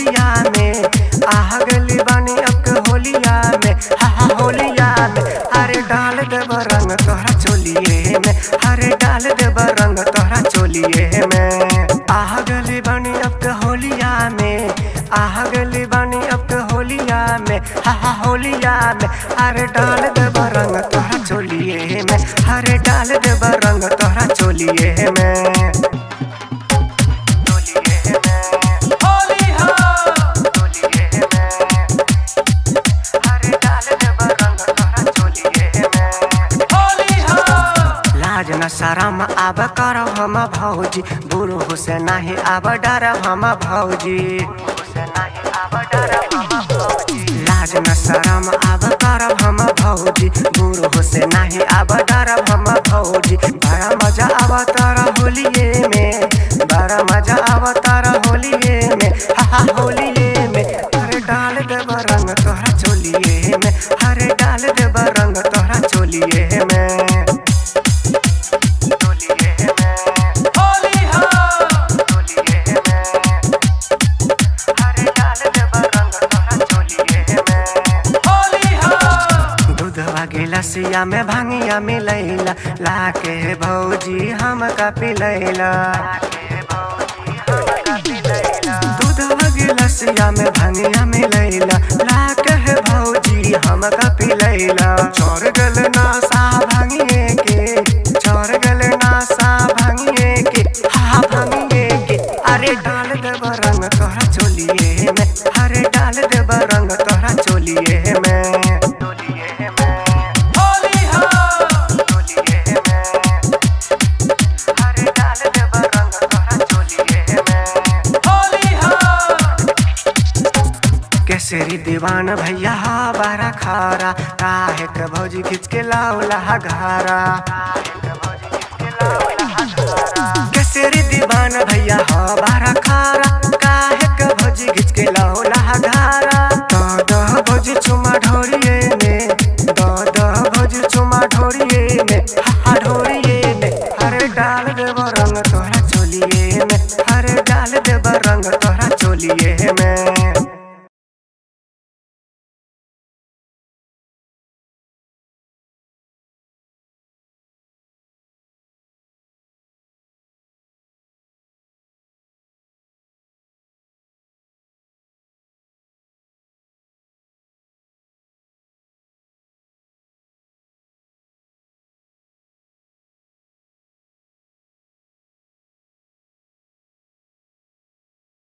होलिया में, आह गली बानी अब के होलिया में, हा हा होलिया में। अरे डाल देब रंग तोहरा चोलिए में, अरे डाल देब रंग तोहरा चोलिए में। आह गली बानी अब के होलिया में, आह गली बानी अब के होलिया में, हा हा होलिया में। अरे डाल देब रंग तोहरा चोलिए में, अरे डाल देब रंग तोहरा चोलिए में। न शरम आब करब हम भौजी, बुढ़ो से नहीं आब डरब हम भौजी। लाज न शरम आब करब हम भौजी, बुढ़ो से नहीं आब डरब हम भौजी। बड़ा मजा आब तारा होलिए में, बड़ा मजा आब तारा होलिए में, हा हा होलिए में। अरे डाल देब रंग तोहरा चोलिए में, अरे डाल देब रंग तोहरा चोलिए में। गिलसिया में भांगिया मिलैला, लाके भौजी हम का पिलैला। दूधवा गिलसिया में भांगिया मिलैला, लाके भौजी हम का पिलैला। छोड़ गल नासा भांगिए के, छोड़ गल नासा भांगिए के, हा भांगिए के। अरे डाल देब रंग तोहरा चोलिए में, अरे डाल देब रंग तोहरा चोलिए में। केसरी दीवान भैया बारा खारा, काहे के भौजी खींच के लाउला घारा। केसरी दीवान भैया बारा खारा, काहे के भौजी खींच के लाउला घारा। दह भौजी चुमा ढोरिए में, दह भौजी चुमा ढोरिए में, हा ढोरिए में। अरे डाल देब रंग तोहरा